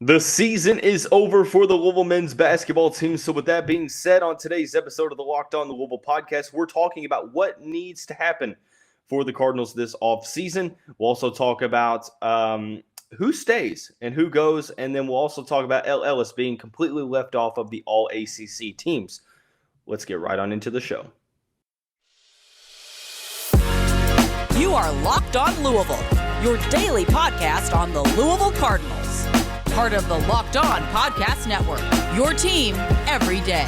The season is over for the Louisville men's basketball team. So with that being said, on today's episode of the Locked On Louisville podcast, we're talking about what needs to happen for the Cardinals this offseason. We'll also talk about who stays and who goes, and then we'll also talk about Ellis being completely left off of the All-ACC teams. Let's get right on into the show. You are Locked On Louisville, your daily podcast on the Louisville Cardinals. Part of the Locked On Podcast Network, your team every day.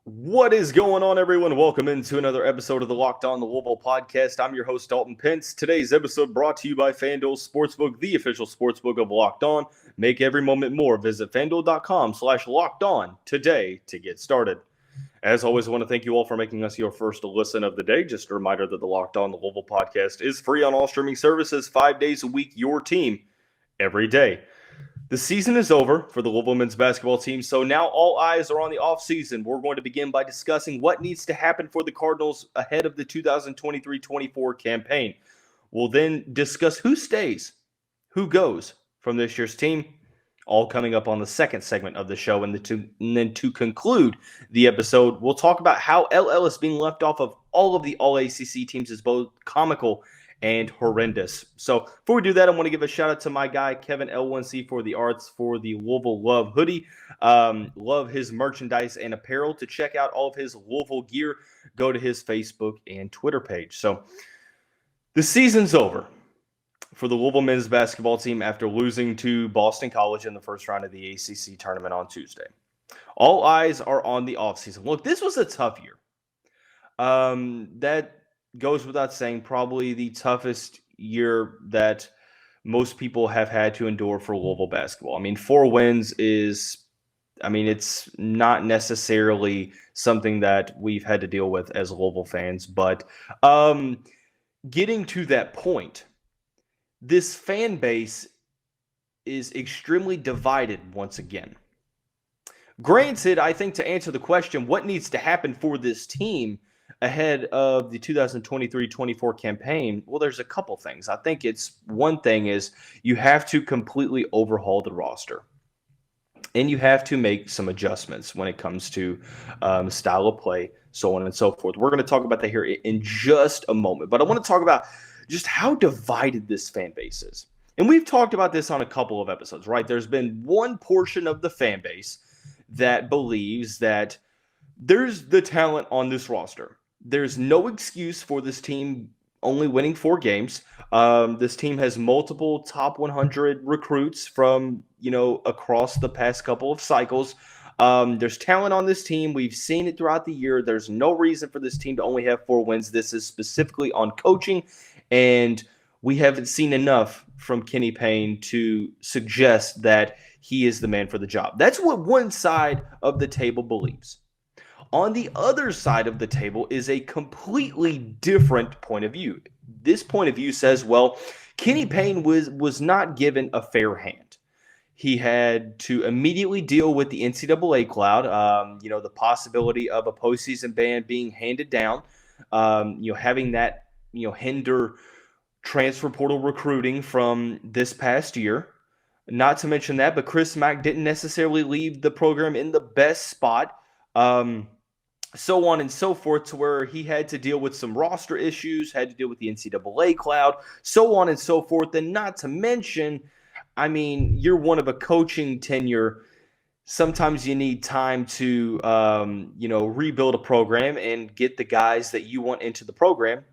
What is going on, everyone? Welcome into another episode of the Locked On Louisville podcast. I'm your host, Dalton Pence. Today's episode brought to you by FanDuel Sportsbook, the official sportsbook of Locked On. Make every moment more. Visit FanDuel.com/LockedOn today to get started. As always, I want to thank you all for making us your first listen of the day. Just a reminder that the Locked On Louisville podcast is free on all streaming services 5 days a week, your team every day. The season is over for the Louisville men's basketball team, so now all eyes are on the offseason. We're going to begin by discussing what needs to happen for the Cardinals ahead of the 2023-24 campaign. We'll then discuss who stays, who goes from this year's team, all coming up on the second segment of the show. And then to conclude the episode, we'll talk about how Ellis being left off of all of the All-ACC teams is both comical and horrendous. So before we do that, I want to give a shout out to my guy, Kevin L1C for the arts for the Louisville Love hoodie. Love his merchandise and apparel. To check out all of his Louisville gear, go to his Facebook and Twitter page. So the season's over for the Louisville men's basketball team after losing to Boston College in the first round of the ACC tournament on Tuesday. All eyes are on the offseason. Look, this was a tough year. That goes without saying, probably the toughest year that most people have had to endure for Louisville basketball. I mean, 4 wins it's not necessarily something that we've had to deal with as Louisville fans, but getting to that point, this fan base is extremely divided once again. Granted, I think to answer the question, what needs to happen for this team ahead of the 2023-24 campaign, well, there's a couple things. I think one thing is you have to completely overhaul the roster. And you have to make some adjustments when it comes to style of play, so on and so forth. We're going to talk about that here in just a moment. But I want to talk about just how divided this fan base is. And we've talked about this on a couple of episodes, right? There's been one portion of the fan base that believes that there's the talent on this roster. There's no excuse for this team only winning 4 games. This team has multiple top 100 recruits from, across the past couple of cycles. There's talent on this team. We've seen it throughout the year. There's no reason for this team to only have 4 wins. This is specifically on coaching, and we haven't seen enough from Kenny Payne to suggest that he is the man for the job. That's what one side of the table believes. On the other side of the table is a completely different point of view. This point of view says, well, Kenny Payne was not given a fair hand. He had to immediately deal with the NCAA cloud, the possibility of a postseason ban being handed down, having that, hinder transfer portal recruiting from this past year. Not to mention that, but Chris Mack didn't necessarily leave the program in the best spot. So on and so forth, to where he had to deal with some roster issues, had to deal with the NCAA cloud, so on and so forth. And not to mention, you're one of a coaching tenure. Sometimes you need time to, rebuild a program and get the guys that you want into the program.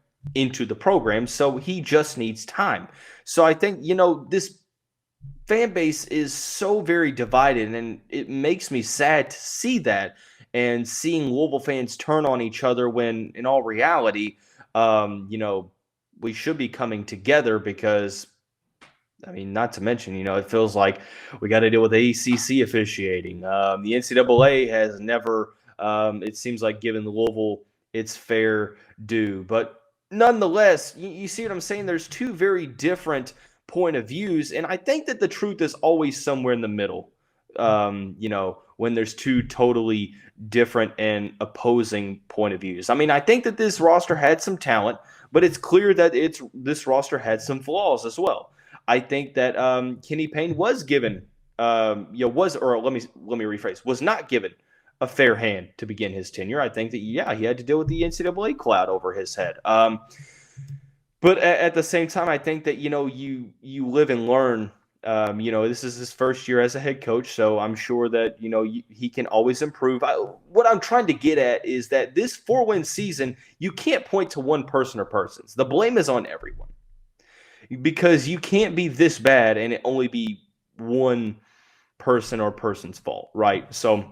So he just needs time. So I think, this fan base is so very divided, and it makes me sad to see that. And seeing Louisville fans turn on each other when, in all reality, we should be coming together because, not to mention, it feels like we got to deal with ACC officiating. The NCAA has never, it seems like, given the Louisville its fair due. But nonetheless, you see what I'm saying? There's 2 very different point of views, and I think that the truth is always somewhere in the middle. When there's 2 totally different and opposing point of views. I think that this roster had some talent, but it's clear that this roster had some flaws as well. I think that Kenny Payne was given, let me rephrase, was not given a fair hand to begin his tenure. I think that, he had to deal with the NCAA cloud over his head. But at the same time, I think that, you live and learn. This is his first year as a head coach, so I'm sure that, he can always improve. What I'm trying to get at is that this 4-win season, you can't point to one person or persons. The blame is on everyone, because you can't be this bad and it only be one person or person's fault, right? So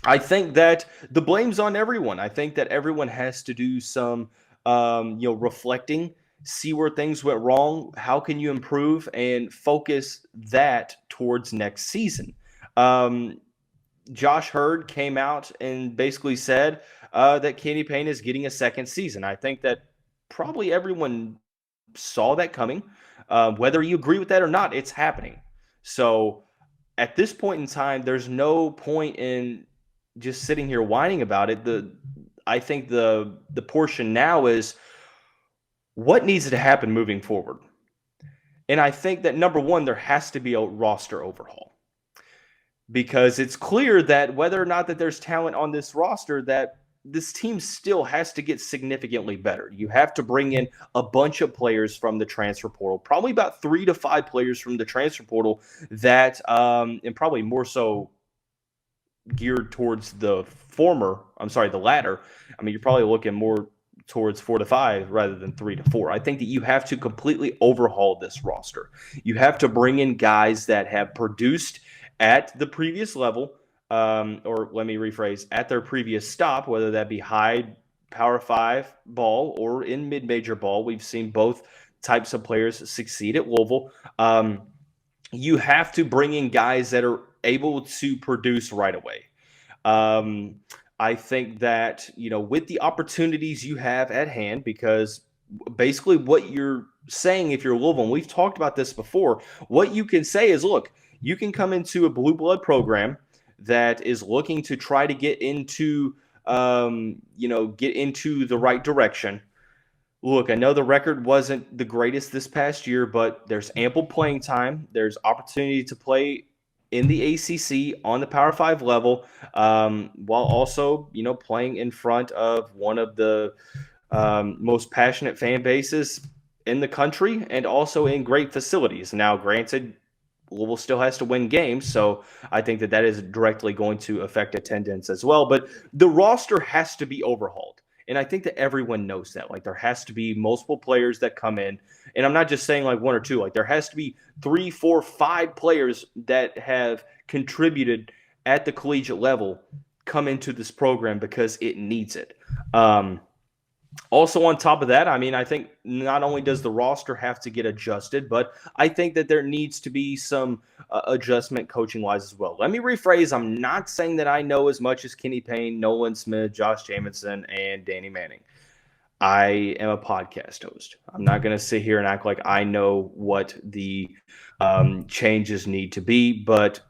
I think that the blame's on everyone. I think that everyone has to do some, reflecting, see where things went wrong, how can you improve, and focus that towards next season. Josh Hurd came out and basically said that Kenny Payne is getting a second season. I think that probably everyone saw that coming. Whether you agree with that or not, it's happening. So at this point in time, there's no point in just sitting here whining about it. I think the portion now is what needs to happen moving forward. And I think that, number one, there has to be a roster overhaul, because it's clear that whether or not that there's talent on this roster, that this team still has to get significantly better. You have to bring in a bunch of players from the transfer portal, probably about 3 to 5 players from the transfer portal that, and probably more so geared towards the latter. I mean, you're probably looking more towards 4 to 5 rather than 3 to 4. I think that you have to completely overhaul this roster. You have to bring in guys that have produced at the previous level, or let me rephrase, at their previous stop, whether that be high Power 5 ball or in mid-major ball. We've seen both types of players succeed at Louisville. You have to bring in guys that are able to produce right away. I think that, with the opportunities you have at hand, because basically what you're saying, if you're Louisville, and we've talked about this before, what you can say is, look, you can come into a blue blood program that is looking to try to get into the right direction. Look, I know the record wasn't the greatest this past year, but there's ample playing time. There's opportunity to play in the ACC on the Power 5 level, while also, playing in front of one of the most passionate fan bases in the country, and also in great facilities. Now, granted, Louisville still has to win games, so I think that is directly going to affect attendance as well. But the roster has to be overhauled. And I think that everyone knows that. Like, there has to be multiple players that come in. And I'm not just saying like 1 or 2. Like, there has to be 3, 4, 5 players that have contributed at the collegiate level come into this program, because it needs it. Also, on top of that, I mean, I think not only does the roster have to get adjusted, but I think that there needs to be some adjustment coaching-wise as well. Let me rephrase. I'm not saying that I know as much as Kenny Payne, Nolan Smith, Josh Jamison, and Danny Manning. I am a podcast host. I'm not going to sit here and act like I know what the changes need to be, but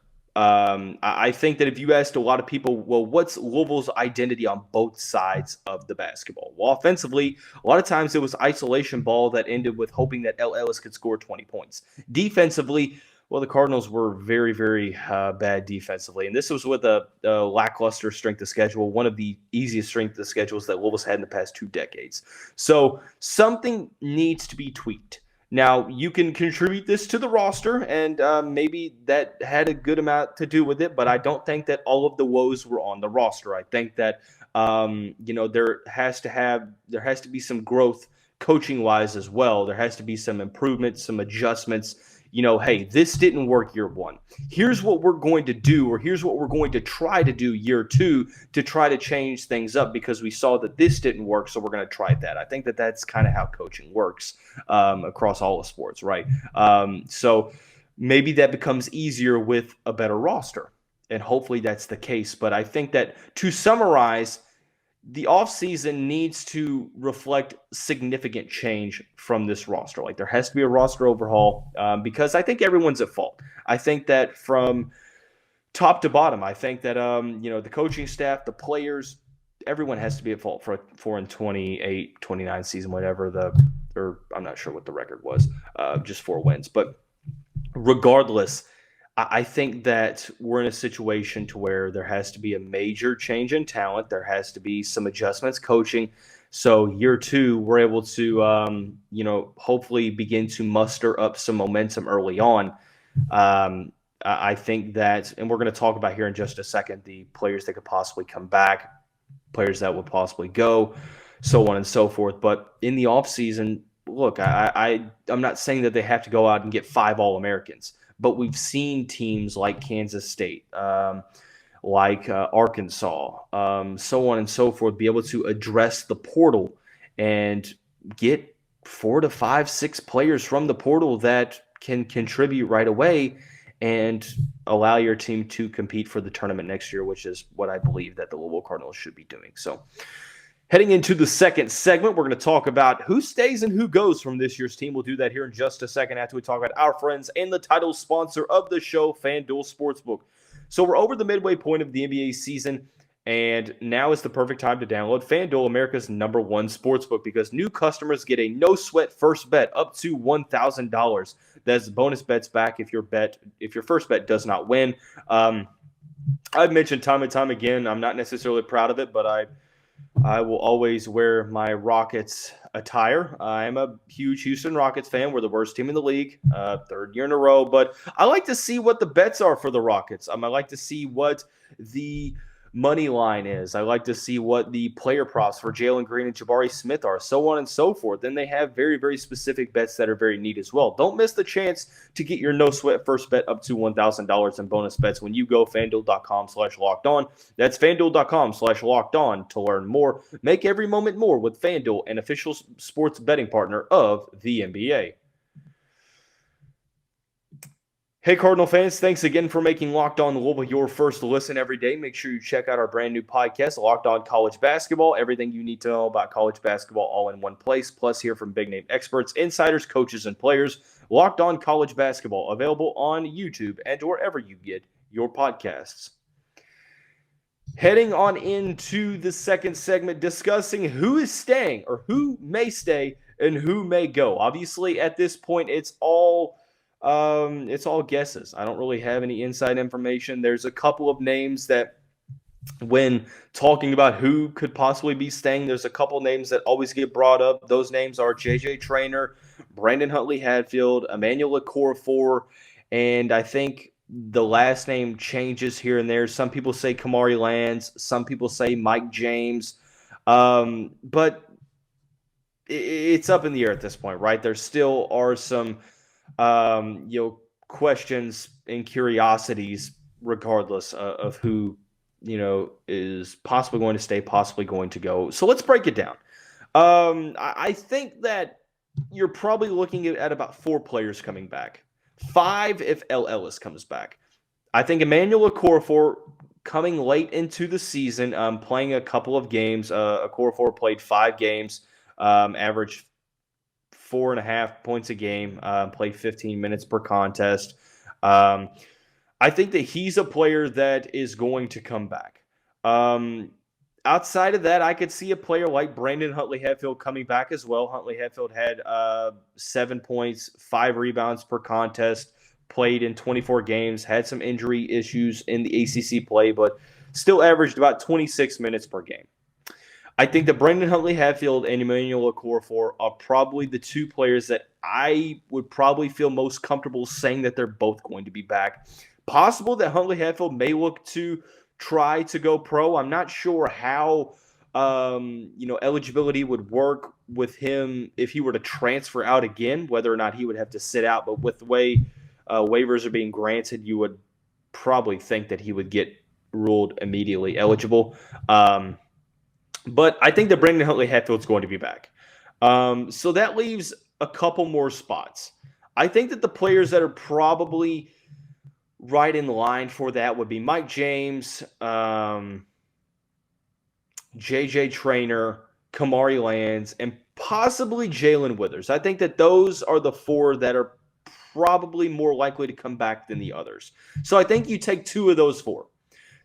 I think that if you asked a lot of people, well, what's Louisville's identity on both sides of the basketball? Well, offensively, a lot of times it was isolation ball that ended with hoping that Ellis could score 20 points. Defensively, well, the Cardinals were very, very bad defensively. And this was with a lackluster strength of schedule, one of the easiest strength of schedules that Louisville's had in the past 2 decades. So something needs to be tweaked. Now, you can contribute this to the roster, and maybe that had a good amount to do with it, but I don't think that all of the woes were on the roster. I think that there has to be some growth coaching-wise as well. There has to be some improvements, some adjustments. Hey, this didn't work year 1. Here's what we're going to do, or here's what we're going to try to do year 2 to try to change things up, because we saw that this didn't work, so we're going to try that. I think that that's kind of how coaching works across all of sports, right? So maybe that becomes easier with a better roster, and hopefully that's the case. But I think that, to summarize, the offseason needs to reflect significant change from this roster. Like, there has to be a roster overhaul, because I think everyone's at fault. I think that from top to bottom, I think that the coaching staff, the players, everyone has to be at fault for 28, 29 season, whatever or I'm not sure what the record was, just 4 wins. But regardless, I think that we're in a situation to where there has to be a major change in talent. There has to be some adjustments coaching. So year two, we're able to, hopefully begin to muster up some momentum early on. I think that, and we're going to talk about here in just a second, the players that could possibly come back, players that would possibly go, so on and so forth. But in the offseason, look, I'm not saying that they have to go out and get 5 All-Americans, but we've seen teams like Kansas State, like Arkansas, so on and so forth, be able to address the portal and get 4 to 5, 6 players from the portal that can contribute right away and allow your team to compete for the tournament next year, which is what I believe that the Louisville Cardinals should be doing. So heading into the second segment, we're going to talk about who stays and who goes from this year's team. We'll do that here in just a second after we talk about our friends and the title sponsor of the show, FanDuel Sportsbook. So we're over the midway point of the NBA season, and now is the perfect time to download FanDuel, America's #1 sportsbook, because new customers get a no-sweat first bet up to $1,000. That's bonus bets back if your first bet does not win. I've mentioned time and time again, I'm not necessarily proud of it, but I will always wear my Rockets attire. I'm a huge Houston Rockets fan. We're the worst team in the league, 3rd year in a row. But I like to see what the bets are for the Rockets. I like to see what the money line is. I like to see what the player props for Jae'Lyn Green and Jabari Smith are, so on and so forth. Then they have very, very specific bets that are very neat as well. Don't miss the chance to get your no-sweat first bet up to $1,000 in bonus bets when you go FanDuel.com/lockedon. That's FanDuel.com/lockedon to learn more. Make every moment more with FanDuel, an official sports betting partner of the NBA. Hey, Cardinal fans, thanks again for making Locked On Louisville your first listen every day. Make sure you check out our brand new podcast, Locked On College Basketball. Everything you need to know about college basketball all in one place, plus hear from big-name experts, insiders, coaches, and players. Locked On College Basketball, available on YouTube and wherever you get your podcasts. Heading on into the second segment, discussing who is staying or who may stay and who may go. Obviously, at this point, it's all guesses. I don't really have any inside information. There's a couple of names that, when talking about who could possibly be staying, there's a couple names that always get brought up. Those names are Traynor, Brandon Huntley-Hatfield, Emmanuel Okorafor, and I think the last name changes here and there. Some people say Kamari Lands, some people say Mike James, but it's up in the air at this point, right? There still are some questions and curiosities regardless of who, is possibly going to stay, possibly going to go. So let's break it down. I think that you're probably looking at about 4 players coming back. 5 if Ellis comes back. I think Emmanuel Okorafor coming late into the season, playing a couple of games. Okorafor played 5 games, averaged 4.5 points a game, played 15 minutes per contest. I think that he's a player that is going to come back. Outside of that, I could see a player like Brandon Huntley-Hatfield coming back as well. Huntley-Hatfield had 7 points, 5 rebounds per contest, played in 24 games, had some injury issues in the ACC play, but still averaged about 26 minutes per game. I think that Brandon Huntley-Hatfield and Emmanuel Okorafor are probably the 2 players that I would probably feel most comfortable saying that they're both going to be back. Possible that Huntley-Hatfield may look to try to go pro. I'm not sure how eligibility would work with him if he were to transfer out again, whether or not he would have to sit out. But with the way waivers are being granted, you would probably think that he would get ruled immediately eligible. But I think that Brandon Huntley-Hatfield is going to be back. So that leaves a couple more spots. I think that the players that are probably right in line for that would be Mike James, Traynor, Kamari Lands, and possibly Jae'Lyn Withers. I think that those are the 4 that are probably more likely to come back than the others. So I think you take 2 of those 4.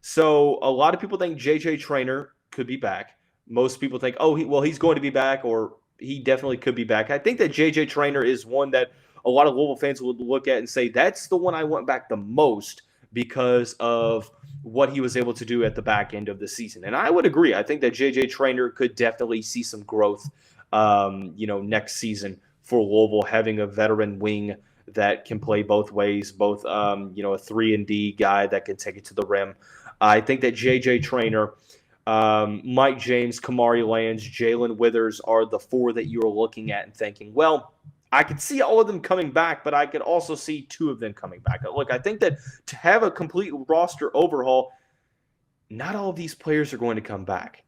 So a lot of people think Traynor could be back. Most people think, he's going to be back, or he definitely could be back. I think that Traynor is one that a lot of Louisville fans would look at and say, that's the one I want back the most because of what he was able to do at the back end of the season. And I would agree. I think that J.J. Traynor could definitely see some growth, next season for Louisville, having a veteran wing that can play both ways, both, a 3-and-D guy that can take it to the rim. I think that J.J. Traynor, Mike James, Kamari Lands, Jae'Lyn Withers are the 4 that you're looking at and thinking, well, I could see all of them coming back, but I could also see 2 of them coming back. Look, I think that to have a complete roster overhaul, not all of these players are going to come back.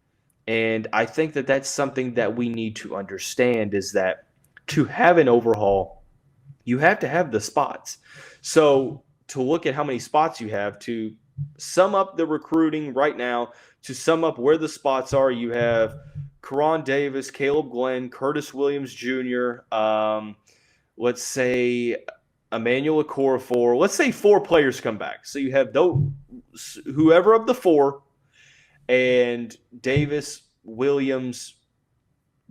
And I think that that's something that we need to understand, is that to have an overhaul, you have to have the spots. So to look at how many spots you have, to sum up the recruiting right now, to sum up where the spots are, you have Karan Davis, Caleb Glenn, Curtis Williams Jr., let's say Emmanuel Okorafor. Let's say 4 players come back. So you have whoever of the 4, and Davis, Williams,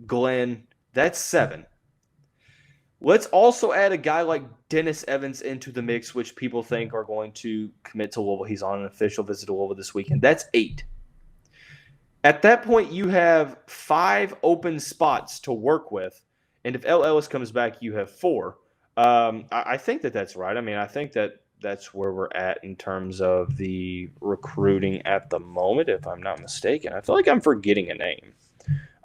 Glenn, that's 7. Let's also add a guy like Dennis Evans into the mix, which people think are going to commit to Louisville. He's on an official visit to Louisville this weekend. That's 8. At that point, you have 5 open spots to work with. And if Ellis comes back, you have 4. I think that that's right. I mean, I think that that's where we're at in terms of the recruiting at the moment, if I'm not mistaken. I feel like I'm forgetting a name.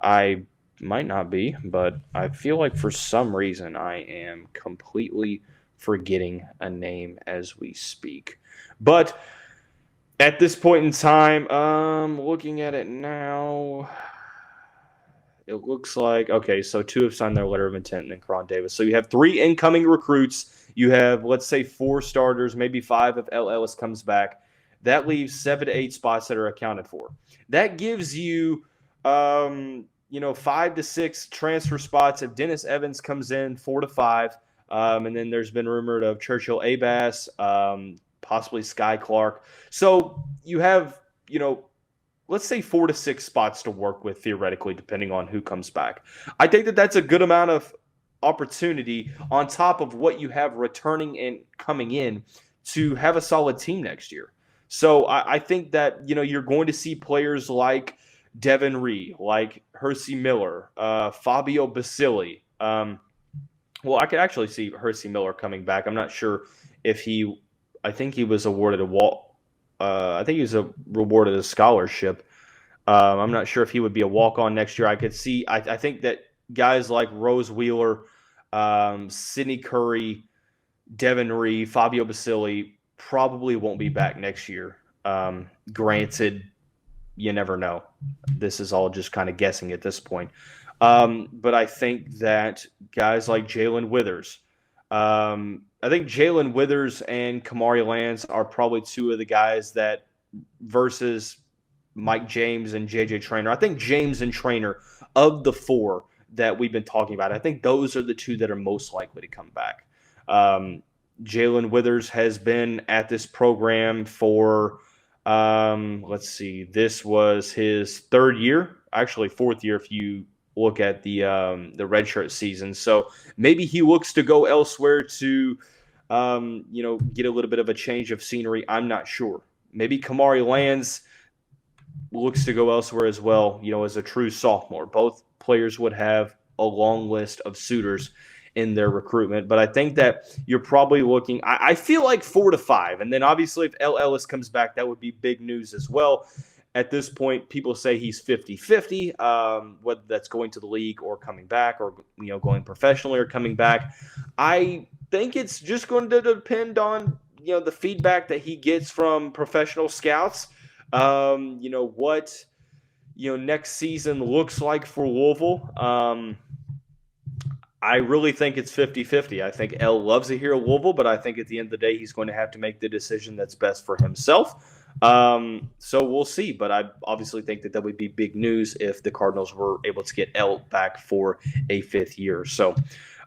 I might not be, but I feel like for some reason I am completely forgetting a name as we speak. But at this point in time, looking at it now, it looks like, okay, so 2 have signed their letter of intent, and then Karan Davis. So you have 3 incoming recruits. You have, let's say, 4 starters, maybe 5 if Ellis comes back. That leaves 7 to 8 spots that are accounted for. That gives you, 5 to 6 transfer spots. If Dennis Evans comes in, 4 to 5. And then there's been rumored of Churchill Abass, possibly Sky Clark. So you have, let's say 4 to 6 spots to work with theoretically, depending on who comes back. I think that that's a good amount of opportunity on top of what you have returning and coming in to have a solid team next year. So I think that, you're going to see players like Devin Ree, like Hersey Miller, Fabio Basili. Well, I could actually see Hersey Miller coming back. I'm not sure if I think he was awarded rewarded a scholarship. I'm not sure if he would be a walk-on next year. I could see, I think that guys like Rose Wheeler, Sidney Curry, Devin Ree, Fabio Basili probably won't be back next year. Granted, you never know. This is all just kind of guessing at this point. But I think that guys like Jae'Lyn Withers, I think Jae'Lyn Withers and Kamari Lands are probably 2 of the guys that versus Mike James and J.J. Traynor. I think James and Traynor, of the 4 that we've been talking about, I think those are the 2 that are most likely to come back. Jae'Lyn Withers has been at this program for, let's see, this was his 3rd year, actually 4th year if you look at the redshirt season. So maybe he looks to go elsewhere to, get a little bit of a change of scenery. I'm not sure. Maybe Kamari Lands looks to go elsewhere as well, as a true sophomore. Both players would have a long list of suitors in their recruitment. But I think that you're probably looking, I feel like 4 to 5. And then obviously if Ellis comes back, that would be big news as well. At this point, people say he's 50-50, whether that's going to the league or coming back, or going professionally or coming back. I think it's just going to depend on the feedback that he gets from professional scouts. What next season looks like for Louisville. I really think it's 50-50. I think El loves to hear Louisville, but I think at the end of the day, he's going to have to make the decision that's best for himself. So we'll see, but I obviously think that would be big news if the Cardinals were able to get El back for a 5th year. So,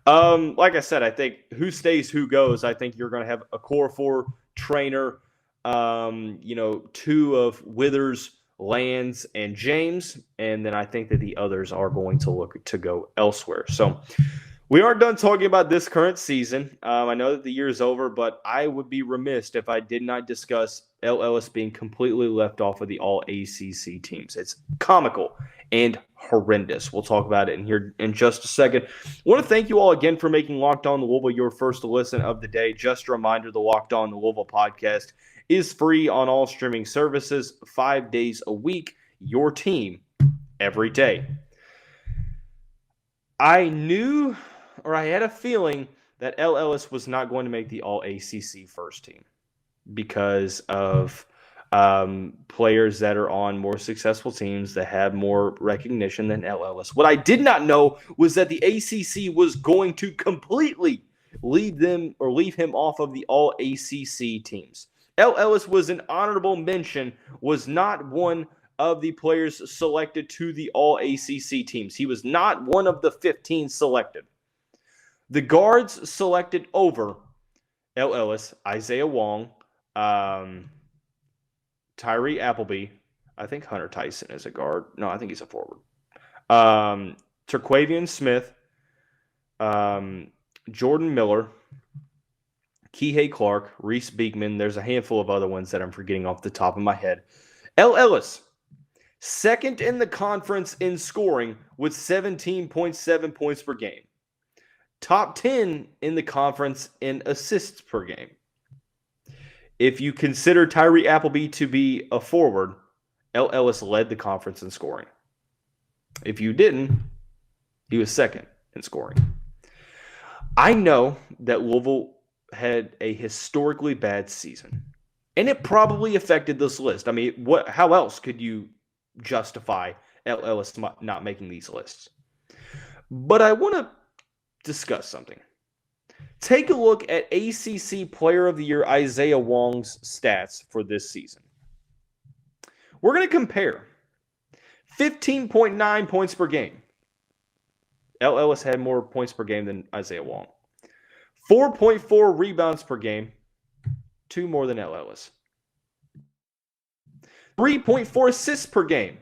like I said, I think who stays, who goes. I think you're going to have Okorafor, Traynor, 2 of Withers, Lands, and James, and then I think that the others are going to look to go elsewhere. So We aren't done talking about this current season. I know that the year is over, but I would be remiss if I did not discuss Ellis being completely left off of the All-ACC teams. It's comical and horrendous. We'll talk about it in here in just a second. I want to thank you all again for making Locked On Louisville your first listen of the day. Just a reminder, the Locked On Louisville podcast is free on all streaming services 5 days a week. Your team every day. I knew, or I had a feeling, that Ellis was not going to make the All-ACC first team because of players that are on more successful teams that have more recognition than Ellis. What I did not know was that the ACC was going to completely leave him off of the All-ACC teams. Ellis was an honorable mention, was not one of the players selected to the All-ACC teams. He was not one of the 15 selected. The guards selected over Ellis, Isaiah Wong, Tyree Appleby. I think Hunter Tyson is a guard. No, I think he's a forward. Terquavian Smith, Jordan Miller, Kihei Clark, Reese Beekman. There's a handful of other ones that I'm forgetting off the top of my head. Ellis, second in the conference in scoring with 17.7 points per game. Top 10 in the conference in assists per game. If you consider Tyree Appleby to be a forward, Ellis led the conference in scoring. If you didn't, he was second in scoring. I know that Louisville had a historically bad season, and it probably affected this list. I mean, how else could you justify Ellis not making these lists? But I want to discuss something. Take a look at ACC Player of the Year Isaiah Wong's stats for this season. We're going to compare 15.9 points per game. Ellis had more points per game than Isaiah Wong. 4.4 rebounds per game, 2 more than Ellis. 3.4 assists per game,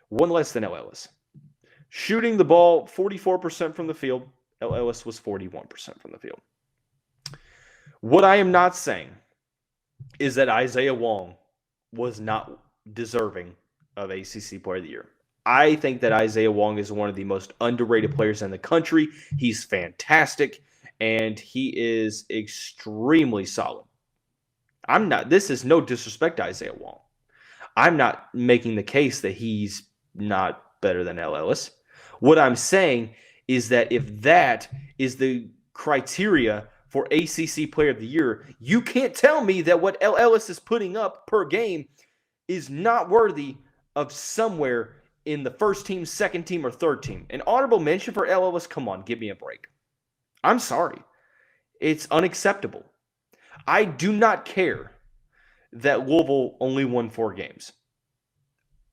1 less than Ellis. Shooting the ball 44% from the field, Ellis was 41% from the field. What I am not saying is that Isaiah Wong was not deserving of ACC Player of the Year. I think that Isaiah Wong is one of the most underrated players in the country. He's fantastic, and he is extremely solid. This is no disrespect to Isaiah Wong. I'm not making the case that he's not better than Ellis. What I'm saying is that if that is the criteria for ACC Player of the Year, you can't tell me that what Ellis is putting up per game is not worthy of somewhere in the first team, second team, or third team. An honorable mention for Ellis, come on, give me a break. I'm sorry. It's unacceptable. I do not care that Louisville only won 4 games.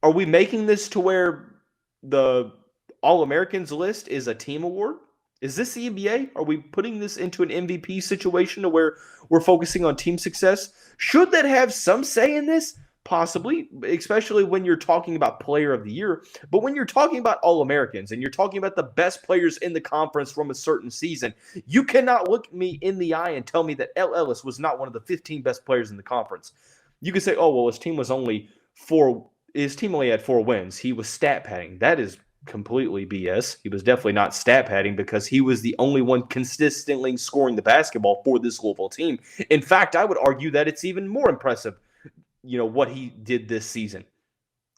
Are we making this to where the All-Americans list is a team award? Is this the NBA? Are we putting this into an MVP situation to where we're focusing on team success? Should that have some say in this? Possibly, especially when you're talking about Player of the Year. But when you're talking about All-Americans and you're talking about the best players in the conference from a certain season, you cannot look me in the eye and tell me that Ellis was not one of the 15 best players in the conference. You could say, oh, well, his team only had 4 wins. He was stat padding. That is completely BS. He was definitely not stat padding because he was the only one consistently scoring the basketball for this Louisville team. In fact, I would argue that it's even more impressive, what he did this season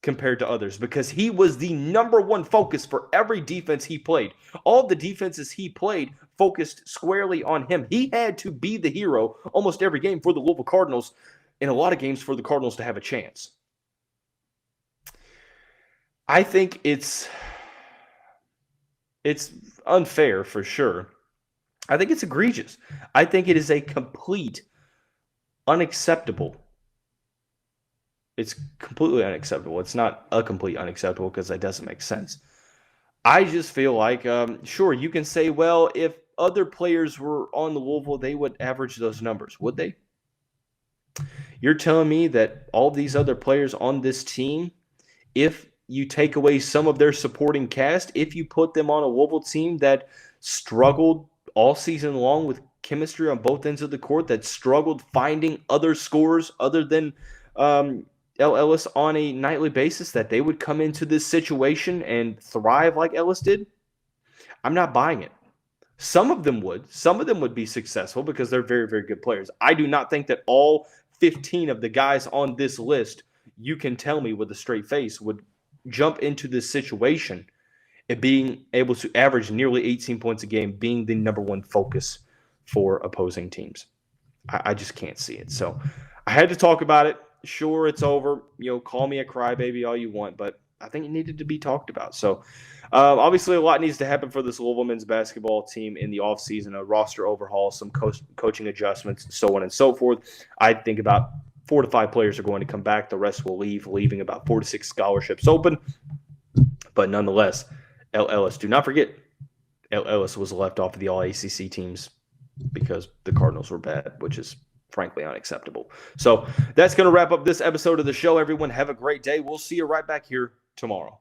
compared to others, because he was the number one focus for every defense he played. All the defenses he played focused squarely on him. He had to be the hero almost every game for the Louisville Cardinals, in a lot of games for the Cardinals to have a chance. I think it's unfair for sure. I think it's egregious. I think it is a complete unacceptable. It's completely unacceptable. It's not a complete unacceptable because that doesn't make sense. I just feel like, sure, you can say, well, if other players were on the Louisville, they would average those numbers. Would they? You're telling me that all these other players on this team, if you take away some of their supporting cast, if you put them on a Louisville team that struggled all season long with chemistry on both ends of the court, that struggled finding other scorers other than Ellis on a nightly basis, that they would come into this situation and thrive like Ellis did? I'm not buying it. Some of them would. Some of them would be successful because they're very, very good players. I do not think that all 15 of the guys on this list, you can tell me with a straight face, would jump into this situation and being able to average nearly 18 points a game, being the number one focus for opposing teams. I just can't see it. So I had to talk about it. Sure, it's over. Call me a crybaby all you want, but I think it needed to be talked about. So obviously a lot needs to happen for this Louisville men's basketball team in the offseason, a roster overhaul, some coaching adjustments, so on and so forth. I think about 4 to 5 players are going to come back. The rest will leave, leaving about 4 to 6 scholarships open. But nonetheless, Ellis, do not forget, Ellis was left off of the All-ACC teams because the Cardinals were bad, which is frankly unacceptable. So that's going to wrap up this episode of the show. Everyone, have a great day. We'll see you right back here tomorrow.